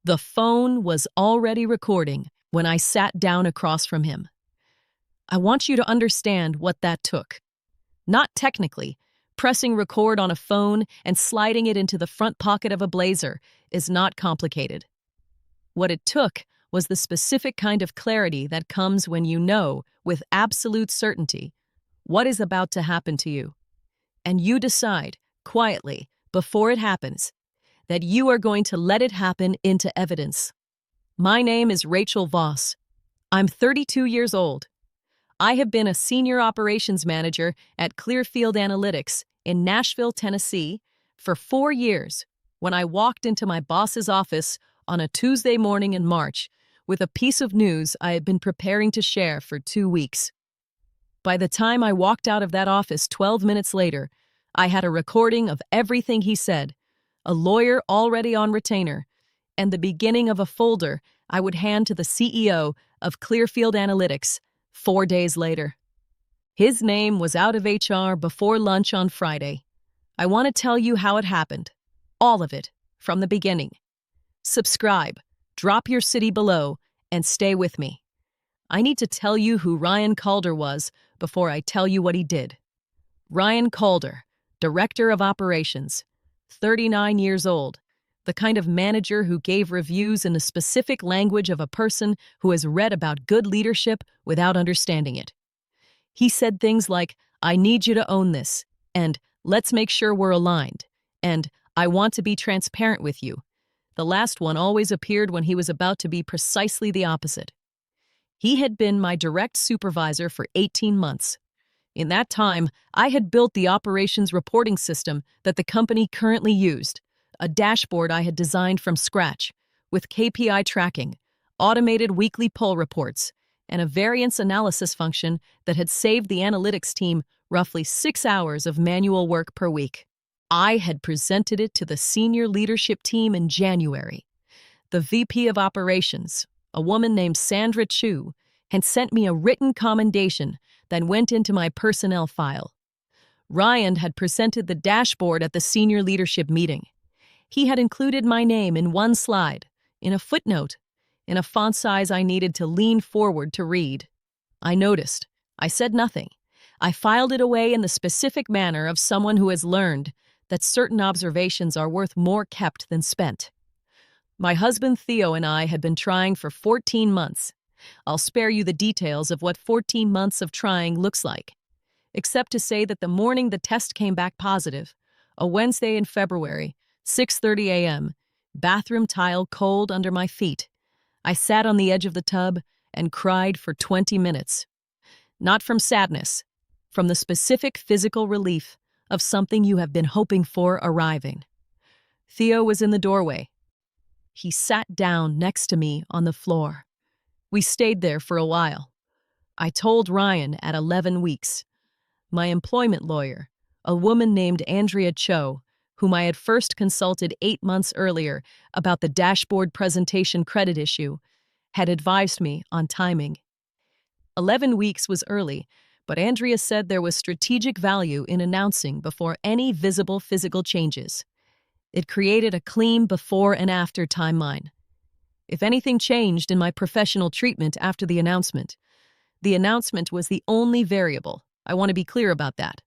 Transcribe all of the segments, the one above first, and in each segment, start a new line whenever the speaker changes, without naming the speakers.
The phone was already recording when I sat down across from him. I want you to understand what that took. Not technically. Pressing record on a phone and sliding it into the front pocket of a blazer is not complicated. What it took was the specific kind of clarity that comes when you know, with absolute certainty, what is about to happen to you. And you decide, quietly, before it happens, that you are going to let it happen into evidence. My name is Rachel Voss. I'm 32 years old. I have been a senior operations manager at Clearfield Analytics in Nashville, Tennessee, for 4 years when I walked into my boss's office on a Tuesday morning in March with a piece of news I had been preparing to share for 2 weeks. By the time I walked out of that office 12 minutes later, I had a recording of everything he said, a lawyer already on retainer, and the beginning of a folder I would hand to the CEO of Clearfield Analytics 4 days later. His name was out of HR before lunch on Friday. I want to tell you how it happened. All of it, from the beginning. Subscribe, drop your city below, and stay with me. I need to tell you who Ryan Calder was before I tell you what he did. Ryan Calder, Director of Operations, 39 years old, the kind of manager who gave reviews in the specific language of a person who has read about good leadership without understanding it. He said things like, "I need you to own this," and "let's make sure we're aligned," and "I want to be transparent with you." The last one always appeared when he was about to be precisely the opposite. He had been my direct supervisor for 18 months. In that time, I had built the operations reporting system that the company currently used, a dashboard I had designed from scratch, with KPI tracking, automated weekly pull reports, and a variance analysis function that had saved the analytics team roughly 6 hours of manual work per week. I had presented it to the senior leadership team in January. The VP of Operations, a woman named Sandra Chu, had sent me a written commendation that went into my personnel file. Ryan had presented the dashboard at the senior leadership meeting. He had included my name in one slide, in a footnote, in a font size I needed to lean forward to read. I noticed. I said nothing. I filed it away in the specific manner of someone who has learned that certain observations are worth more kept than spent. My husband Theo and I had been trying for 14 months. I'll spare you the details of what 14 months of trying looks like, except to say that the morning the test came back positive, a Wednesday in February, 6:30 a.m., bathroom tile cold under my feet, I sat on the edge of the tub and cried for 20 minutes. Not from sadness, from the specific physical relief of something you have been hoping for arriving. Theo was in the doorway. He sat down next to me on the floor. We stayed there for a while. I told Ryan at 11 weeks. My employment lawyer, a woman named Andrea Cho, whom I had first consulted 8 months earlier about the dashboard presentation credit issue, had advised me on timing. 11 weeks was early, but Andrea said there was strategic value in announcing before any visible physical changes. It created a clean before and after timeline. If anything changed in my professional treatment after the announcement was the only variable. I want to be clear about that.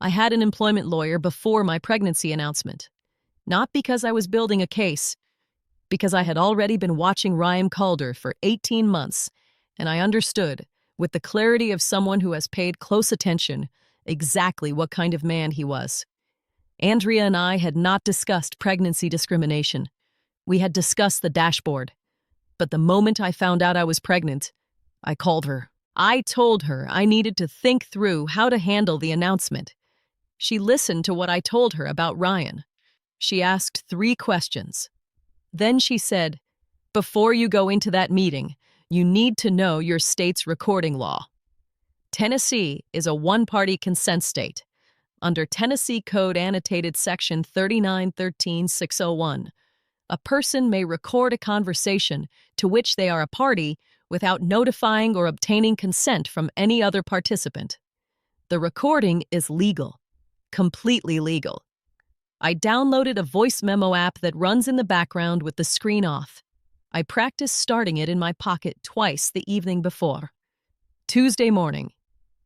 I had an employment lawyer before my pregnancy announcement. Not because I was building a case, because I had already been watching Ryan Calder for 18 months, and I understood, with the clarity of someone who has paid close attention, exactly what kind of man he was. Andrea and I had not discussed pregnancy discrimination. We had discussed the dashboard. But the moment I found out I was pregnant, I called her. I told her I needed to think through how to handle the announcement. She listened to what I told her about Ryan. She asked 3 questions. Then she said, "Before you go into that meeting, you need to know your state's recording law. Tennessee is a one-party consent state. Under Tennessee Code Annotated Section 3913-601, a person may record a conversation to which they are a party without notifying or obtaining consent from any other participant. The recording is legal, completely legal. I downloaded a voice memo app that runs in the background with the screen off. I practiced starting it in my pocket twice the evening before. Tuesday morning.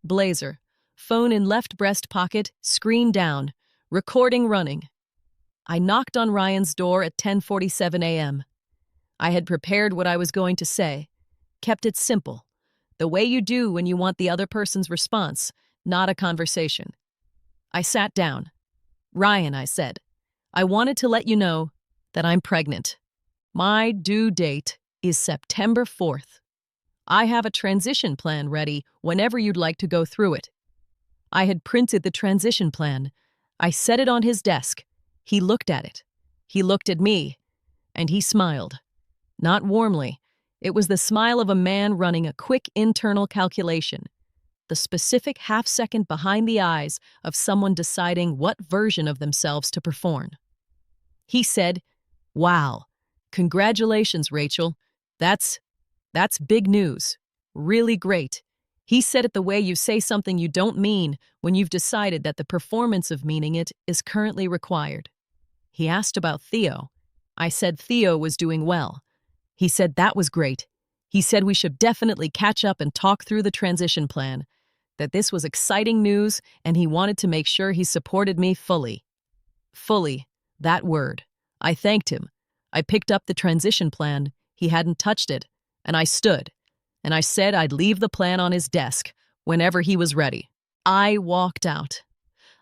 Blazer. Phone in left breast pocket, screen down. Recording running. I knocked on Ryan's door at 10:47 a.m. I had prepared what I was going to say. Kept it simple. The way you do when you want the other person's response, not a conversation. I sat down. Ryan, I said, I wanted to let you know that I'm pregnant. My due date is September 4th. I have a transition plan ready whenever you'd like to go through it. I had printed the transition plan. I set it on his desk. He looked at it. He looked at me, and he smiled. Not warmly. It was the smile of a man running a quick internal calculation, the specific half-second behind the eyes of someone deciding what version of themselves to perform. He said, "Wow, congratulations, Rachel. That's big news. Really great." He said it the way you say something you don't mean when you've decided that the performance of meaning it is currently required. He asked about Theo. I said Theo was doing well. He said that was great. He said we should definitely catch up and talk through the transition plan, that this was exciting news, and he wanted to make sure he supported me fully. Fully, that word. I thanked him. I picked up the transition plan. He hadn't touched it, and I stood. And I said I'd leave the plan on his desk whenever he was ready. I walked out.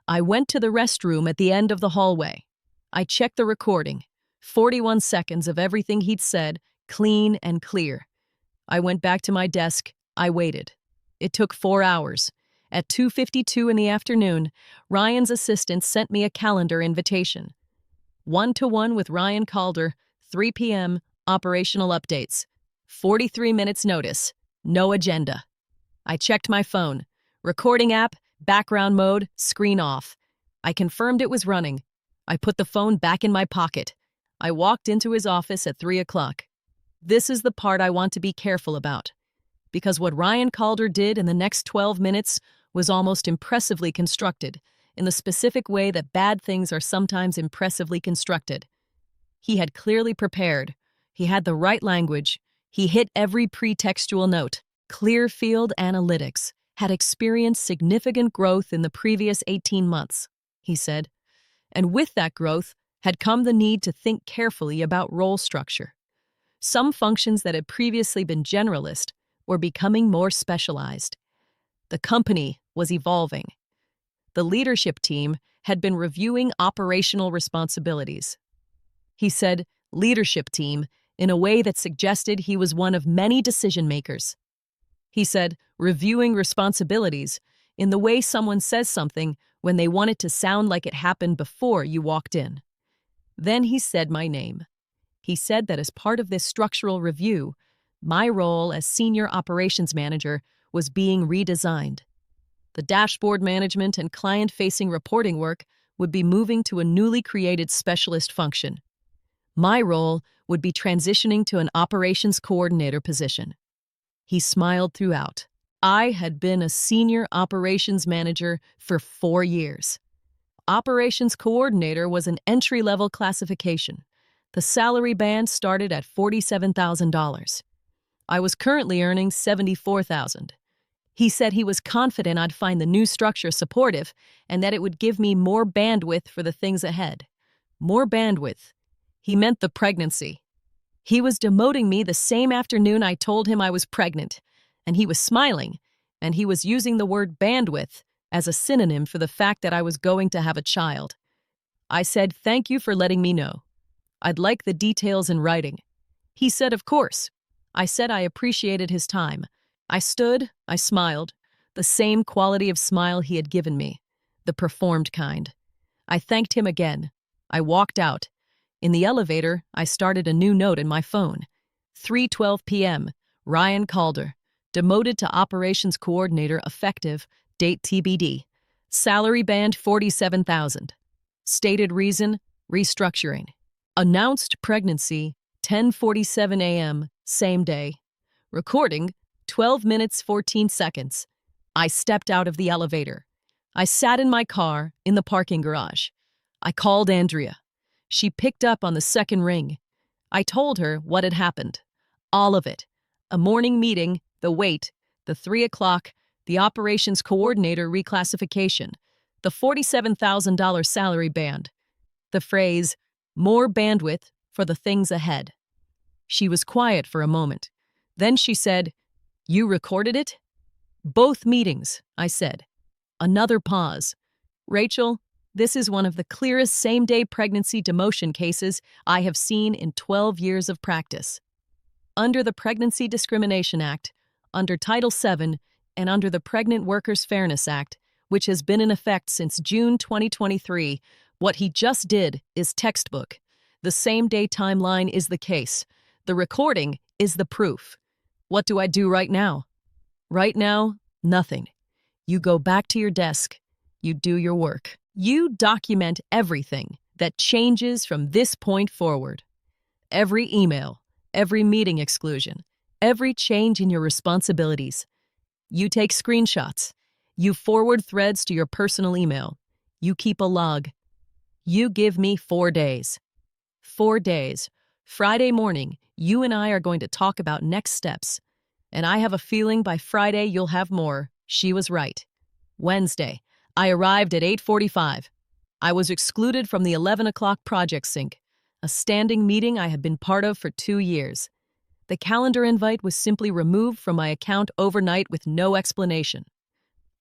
I went to the restroom at the end of the hallway. I checked the recording. 41 seconds of everything he'd said, clean and clear. I went back to my desk. I waited. It took 4 hours. At 2:52 in the afternoon, Ryan's assistant sent me a calendar invitation. 1-to-1 with Ryan Calder, 3 p.m., operational updates. 43 minutes notice. No agenda. I checked my phone. Recording app, background mode, screen off. I confirmed it was running. I put the phone back in my pocket. I walked into his office at 3 o'clock. This is the part I want to be careful about, because what Ryan Calder did in the next 12 minutes was almost impressively constructed, in the specific way that bad things are sometimes impressively constructed. He had clearly prepared. He had the right language. He hit every pretextual note. Clear field analytics had experienced significant growth in the previous 18 months, he said. And with that growth had come the need to think carefully about role structure. Some functions that had previously been generalist were becoming more specialized. The company was evolving. The leadership team had been reviewing operational responsibilities. He said, leadership team, in a way that suggested he was one of many decision-makers. He said, reviewing responsibilities, in the way someone says something when they want it to sound like it happened before you walked in. Then he said my name. He said that as part of this structural review, my role as senior operations manager was being redesigned. The dashboard management and client-facing reporting work would be moving to a newly created specialist function. My role would be transitioning to an operations coordinator position. He smiled throughout. I had been a senior operations manager for 4 years. Operations coordinator was an entry-level classification. The salary band started at $47,000. I was currently earning $74,000. He said he was confident I'd find the new structure supportive and that it would give me more bandwidth for the things ahead. More bandwidth. He meant the pregnancy. He was demoting me the same afternoon I told him I was pregnant, and he was smiling, and he was using the word bandwidth as a synonym for the fact that I was going to have a child. I said, "Thank you for letting me know. I'd like the details in writing." He said, "Of course." I said I appreciated his time. I stood, I smiled, the same quality of smile he had given me, the performed kind. I thanked him again. I walked out. In the elevator, I started a new note in my phone. 3:12 p.m., Ryan Calder, demoted to operations coordinator effective, date TBD. Salary band $47,000. Stated reason, restructuring. Announced pregnancy, 10:47 a.m., same day. Recording, 12 minutes 14 seconds. I stepped out of the elevator. I sat in my car in the parking garage. I called Andrea. She picked up on the second ring. I told her what had happened. All of it. A morning meeting, the wait, the 3 o'clock, the operations coordinator reclassification, the $47,000 salary band, the phrase, more bandwidth for the things ahead. She was quiet for a moment. Then she said, "You recorded it?" "Both meetings," I said. Another pause. "Rachel, this is one of the clearest same-day pregnancy demotion cases I have seen in 12 years of practice. Under the Pregnancy Discrimination Act, under Title VII, and under the Pregnant Workers Fairness Act, which has been in effect since June 2023, what he just did is textbook. The same-day timeline is the case. The recording is the proof. What do I do right now?" "Right now, nothing. You go back to your desk. You do your work. You document everything that changes from this point forward. Every email, every meeting exclusion, every change in your responsibilities. You take screenshots. You forward threads to your personal email. You keep a log. You give me 4 days. 4 days. Friday morning, you and I are going to talk about next steps. And I have a feeling by Friday you'll have more." She was right. Wednesday, I arrived at 8:45. I was excluded from the 11 o'clock project sync, a standing meeting I had been part of for 2 years. The calendar invite was simply removed from my account overnight with no explanation.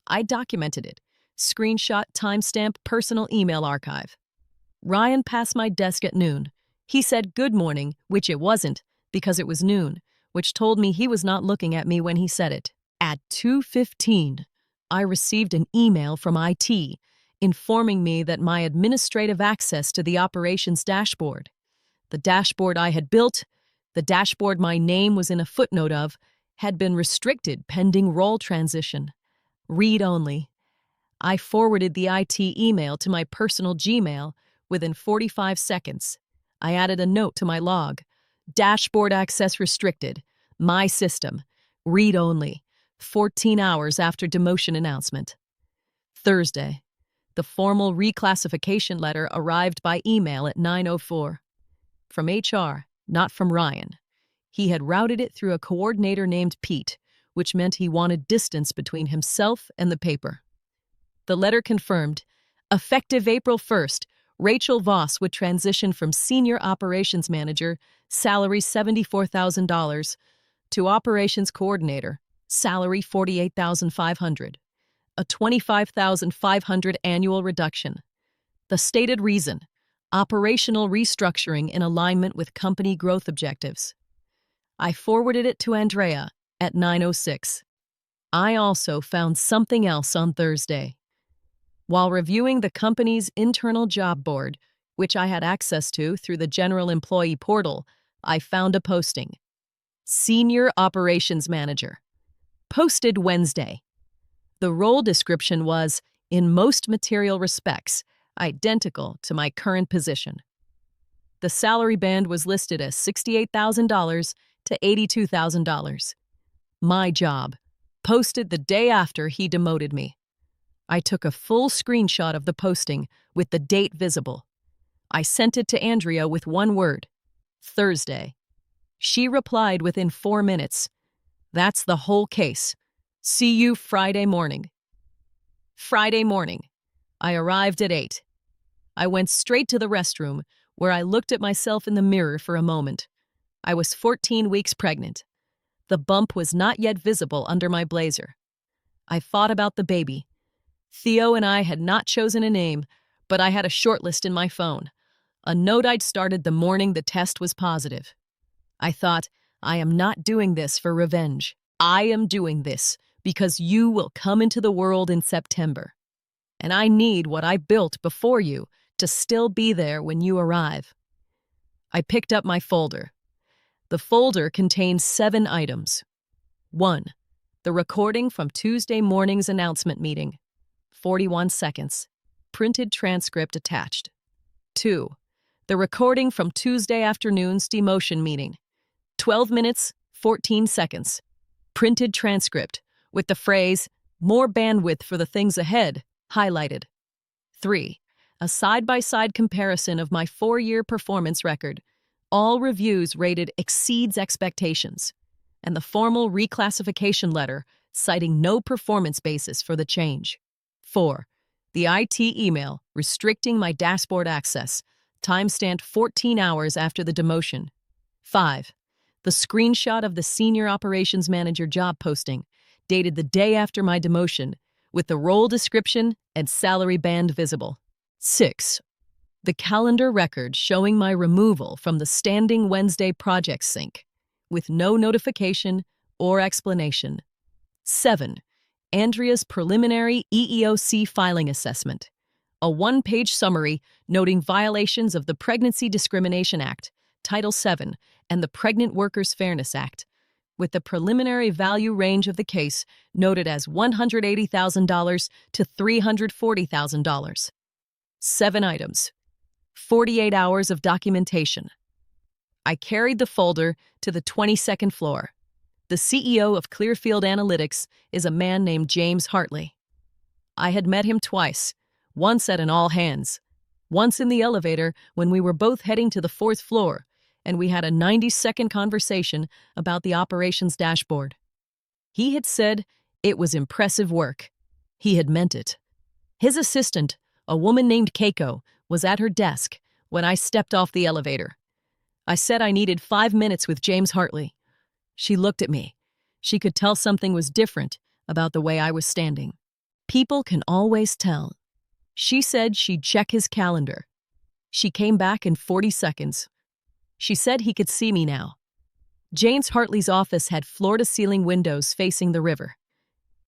I documented it. Screenshot, timestamp, personal email archive. Ryan passed my desk at noon. He said good morning, which it wasn't, because it was noon, which told me he was not looking at me when he said it. At 2:15, I received an email from IT informing me that my administrative access to the operations dashboard, the dashboard I had built, the dashboard my name was in a footnote of, had been restricted pending role transition. Read only. I forwarded the IT email to my personal Gmail within 45 seconds. I added a note to my log. Dashboard access restricted. My system. Read only. 14 hours after demotion announcement. Thursday. The formal reclassification letter arrived by email at 9:04. From HR, not from Ryan. He had routed it through a coordinator named Pete, which meant he wanted distance between himself and the paper. The letter confirmed, effective April 1st, Rachel Voss would transition from Senior Operations Manager, salary $74,000, to Operations Coordinator, salary $48,500, a $25,500 annual reduction. The stated reason, operational restructuring in alignment with company growth objectives. I forwarded it to Andrea at 9:06. I also found something else on Thursday. While reviewing the company's internal job board, which I had access to through the General Employee Portal, I found a posting. Senior Operations Manager. Posted Wednesday. The role description was, in most material respects, identical to my current position. The salary band was listed as $68,000 to $82,000. My job. Posted the day after he demoted me. I took a full screenshot of the posting with the date visible. I sent it to Andrea with one word, Thursday. She replied within 4 minutes, "That's the whole case. See you Friday morning." Friday morning. I arrived at 8. I went straight to the restroom, where I looked at myself in the mirror for a moment. I was 14 weeks pregnant. The bump was not yet visible under my blazer. I thought about the baby. Theo and I had not chosen a name, but I had a shortlist in my phone, a note I'd started the morning the test was positive. I thought, I am not doing this for revenge. I am doing this because you will come into the world in September. And I need what I built before you to still be there when you arrive. I picked up my folder. The folder contains 7 items. 1. The recording from Tuesday morning's announcement meeting. 41 seconds. Printed transcript attached. 2. The recording from Tuesday afternoon's demotion meeting. 12 minutes, 14 seconds. Printed transcript with the phrase, "more bandwidth for the things ahead," highlighted. 3. a side-by-side comparison of my 4-year performance record. All reviews rated exceeds expectations, and the formal reclassification letter citing no performance basis for the change. 4. The IT email restricting my dashboard access, timestamped 14 hours after the demotion. 5. The screenshot of the Senior Operations Manager job posting, dated the day after my demotion, with the role description and salary band visible. 6. The calendar record showing my removal from the Standing Wednesday project sync, with no notification or explanation. 7. Andrea's preliminary EEOC filing assessment, a 1-page summary noting violations of the Pregnancy Discrimination Act, Title VII, and the Pregnant Workers Fairness Act, with the preliminary value range of the case noted as $180,000 to $340,000. 7 items. 48 hours of documentation. I carried the folder to the 22nd floor. The CEO of Clearfield Analytics is a man named James Hartley. I had met him twice, once at an all-hands, once in the elevator when we were both heading to the 4th floor, and we had a 90-second conversation about the operations dashboard. He had said it was impressive work. He had meant it. His assistant, a woman named Keiko, was at her desk when I stepped off the elevator. I said I needed 5 minutes with James Hartley. She looked at me. She could tell something was different about the way I was standing. People can always tell. She said she'd check his calendar. She came back in 40 seconds. She said he could see me now. James Hartley's office had floor-to-ceiling windows facing the river.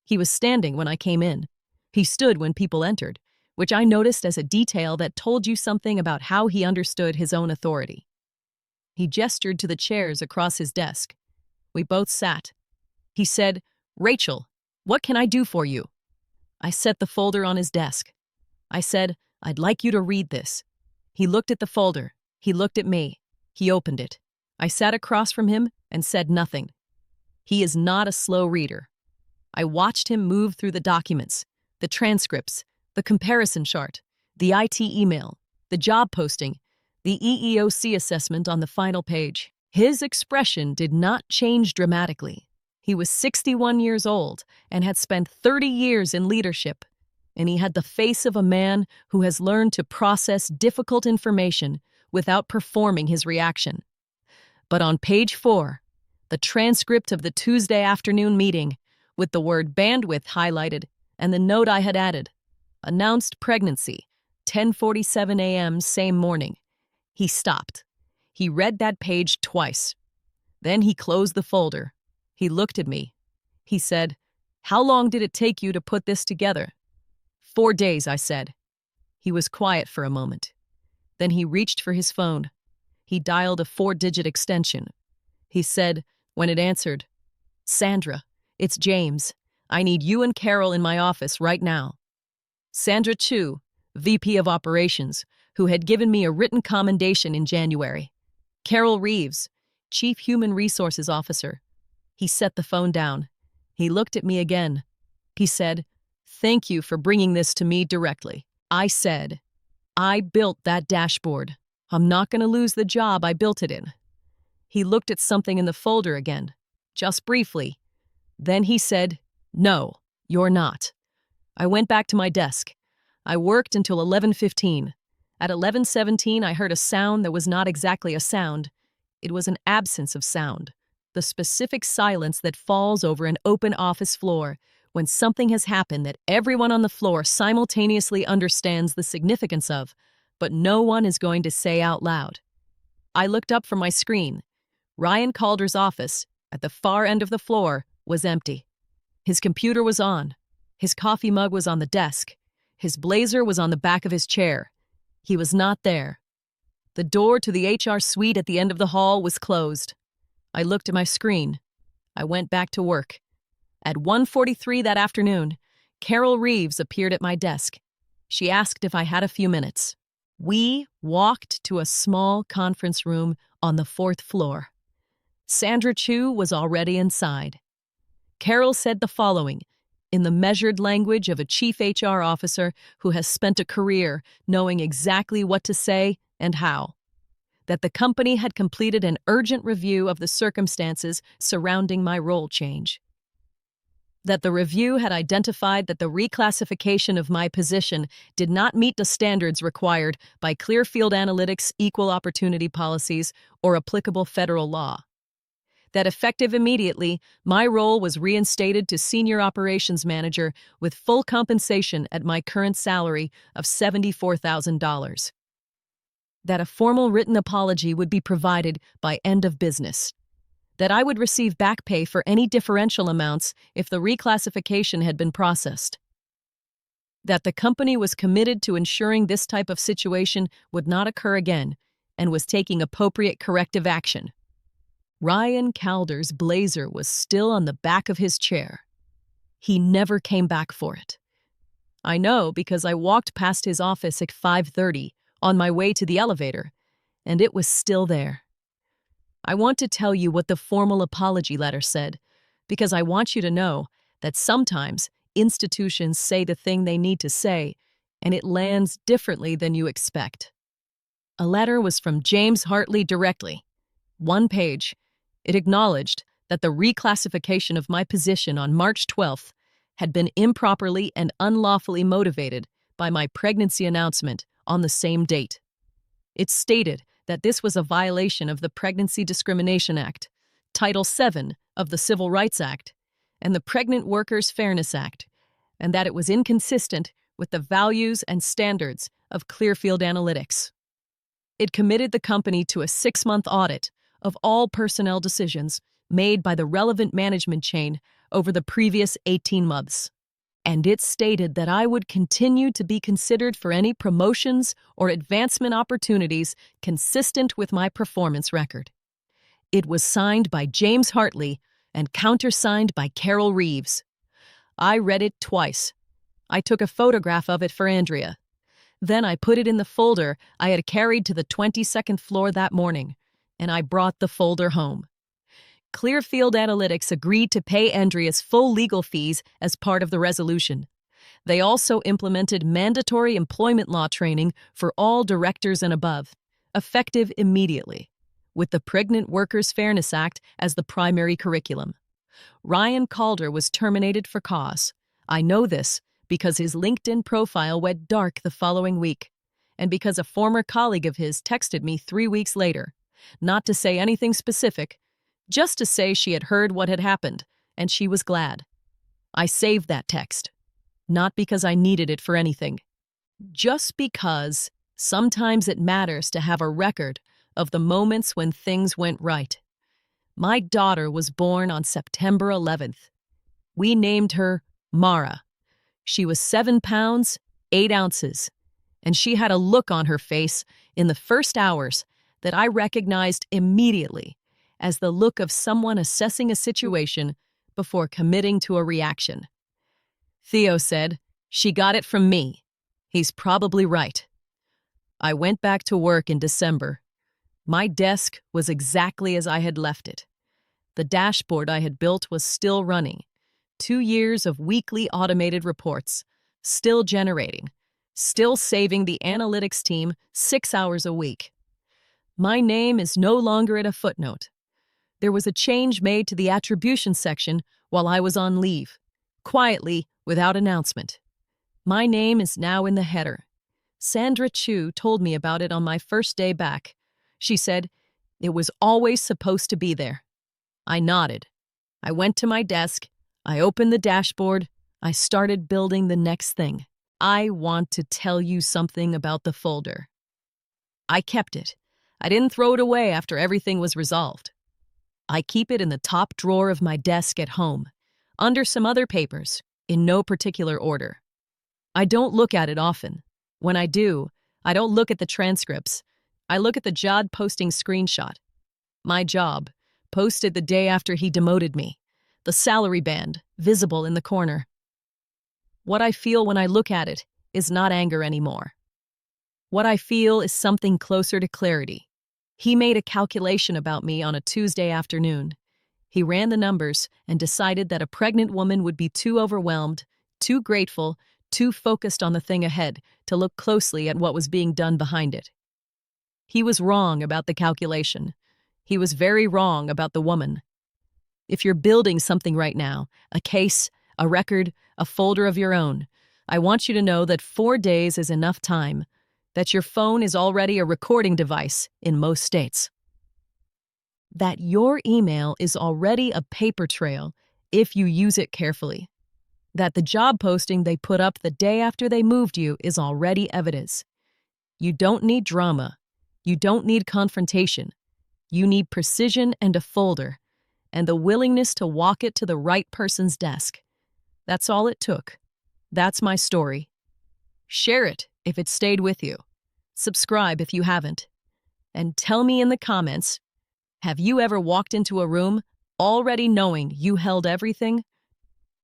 He was standing when I came in. He stood when people entered, which I noticed as a detail that told you something about how he understood his own authority. He gestured to the chairs across his desk. We both sat. He said, "Rachel, what can I do for you?" I set the folder on his desk. I said, "I'd like you to read this." He looked at the folder. He looked at me. He opened it. I sat across from him and said nothing. He is not a slow reader. I watched him move through the documents, the transcripts, the comparison chart, the IT email, the job posting, the EEOC assessment on the final page. His expression did not change dramatically. He was 61 years old and had spent 30 years in leadership, and he had the face of a man who has learned to process difficult information without performing his reaction. But on page 4, the transcript of the Tuesday afternoon meeting, with the word bandwidth highlighted and the note I had added, announced pregnancy, 10:47 a.m. same morning. He stopped. He read that page twice. Then he closed the folder. He looked at me. He said, "How long did it take you to put this together?" 4 days, I said. He was quiet for a moment. Then he reached for his phone. He dialed a 4-digit extension. He said, when it answered, "Sandra, it's James. I need you and Carol in my office right now." Sandra Chu, VP of Operations, who had given me a written commendation in January. Carol Reeves, Chief Human Resources Officer. He set the phone down. He looked at me again. He said, "Thank you for bringing this to me directly." I said, "I built that dashboard. I'm not going to lose the job I built it in." He looked at something in the folder again, just briefly. Then he said, "No, you're not." I went back to my desk. I worked until 11:15. At 11:17, I heard a sound that was not exactly a sound. It was an absence of sound, the specific silence that falls over an open office floor when something has happened that everyone on the floor simultaneously understands the significance of, but no one is going to say out loud. I looked up from my screen. Ryan Calder's office, at the far end of the floor, was empty. His computer was on. His coffee mug was on the desk. His blazer was on the back of his chair. He was not there. The door to the HR suite at the end of the hall was closed. I looked at my screen. I went back to work. At 1:43 that afternoon, Carol Reeves appeared at my desk. She asked if I had a few minutes. We walked to a small conference room on the 4th floor. Sandra Chu was already inside. Carol said the following, in the measured language of a chief HR officer who has spent a career knowing exactly what to say and how. That the company had completed an urgent review of the circumstances surrounding my role change. That the review had identified that the reclassification of my position did not meet the standards required by Clearfield Analytics' equal opportunity policies or applicable federal law. That effective immediately, my role was reinstated to Senior Operations Manager with full compensation at my current salary of $74,000. That a formal written apology would be provided by end of business. That I would receive back pay for any differential amounts if the reclassification had been processed. That the company was committed to ensuring this type of situation would not occur again and was taking appropriate corrective action. Ryan Calder's blazer was still on the back of his chair. He never came back for it. I know because I walked past his office at 5:30 on my way to the elevator, and it was still there. I want to tell you what the formal apology letter said, because I want you to know that sometimes institutions say the thing they need to say, and it lands differently than you expect. A letter was from James Hartley directly. 1 page. It acknowledged that the reclassification of my position on March 12th had been improperly and unlawfully motivated by my pregnancy announcement on the same date. It stated that this was a violation of the Pregnancy Discrimination Act, Title VII of the Civil Rights Act, and the Pregnant Workers Fairness Act, and that it was inconsistent with the values and standards of Clearfield Analytics. It committed the company to a 6-month audit of all personnel decisions made by the relevant management chain over the previous 18 months. And it stated that I would continue to be considered for any promotions or advancement opportunities consistent with my performance record. It was signed by James Hartley and countersigned by Carol Reeves. I read it twice. I took a photograph of it for Andrea. Then I put it in the folder I had carried to the 22nd floor that morning, and I brought the folder home. Clearfield Analytics agreed to pay Andrea's full legal fees as part of the resolution. They also implemented mandatory employment law training for all directors and above, effective immediately, with the Pregnant Workers Fairness Act as the primary curriculum. Ryan Calder was terminated for cause. I know this because his LinkedIn profile went dark the following week, and because a former colleague of his texted me 3 weeks later, not to say anything specific, just to say she had heard what had happened, and she was glad. I saved that text, not because I needed it for anything, just because sometimes it matters to have a record of the moments when things went right. My daughter was born on September 11th. We named her Mara. She was 7 pounds, 8 ounces, and she had a look on her face in the first hours that I recognized immediately as the look of someone assessing a situation before committing to a reaction. Theo said, "She got it from me. He's probably right." I went back to work in December. My desk was exactly as I had left it. The dashboard I had built was still running. 2 years of weekly automated reports, still generating, still saving the analytics team 6 hours a week. My name is no longer at a footnote. There was a change made to the attribution section while I was on leave, quietly, without announcement. My name is now in the header. Sandra Chu told me about it on my first day back. She said, "It was always supposed to be there." I nodded. I went to my desk. I opened the dashboard. I started building the next thing. I want to tell you something about the folder. I kept it. I didn't throw it away after everything was resolved. I keep it in the top drawer of my desk at home, under some other papers, in no particular order. I don't look at it often. When I do, I don't look at the transcripts. I look at the job posting screenshot. My job, posted the day after he demoted me. The salary band, visible in the corner. What I feel when I look at it is not anger anymore. What I feel is something closer to clarity. He made a calculation about me on a Tuesday afternoon. He ran the numbers and decided that a pregnant woman would be too overwhelmed, too grateful, too focused on the thing ahead to look closely at what was being done behind it. He was wrong about the calculation. He was very wrong about the woman. If you're building something right now, a case, a record, a folder of your own, I want you to know that 4 days is enough time, that your phone is already a recording device in most states, that your email is already a paper trail if you use it carefully, that the job posting they put up the day after they moved you is already evidence. You don't need drama. You don't need confrontation. You need precision and a folder, and the willingness to walk it to the right person's desk. That's all it took. That's my story. Share it if it stayed with you. Subscribe if you haven't. And tell me in the comments, have you ever walked into a room already knowing you held everything?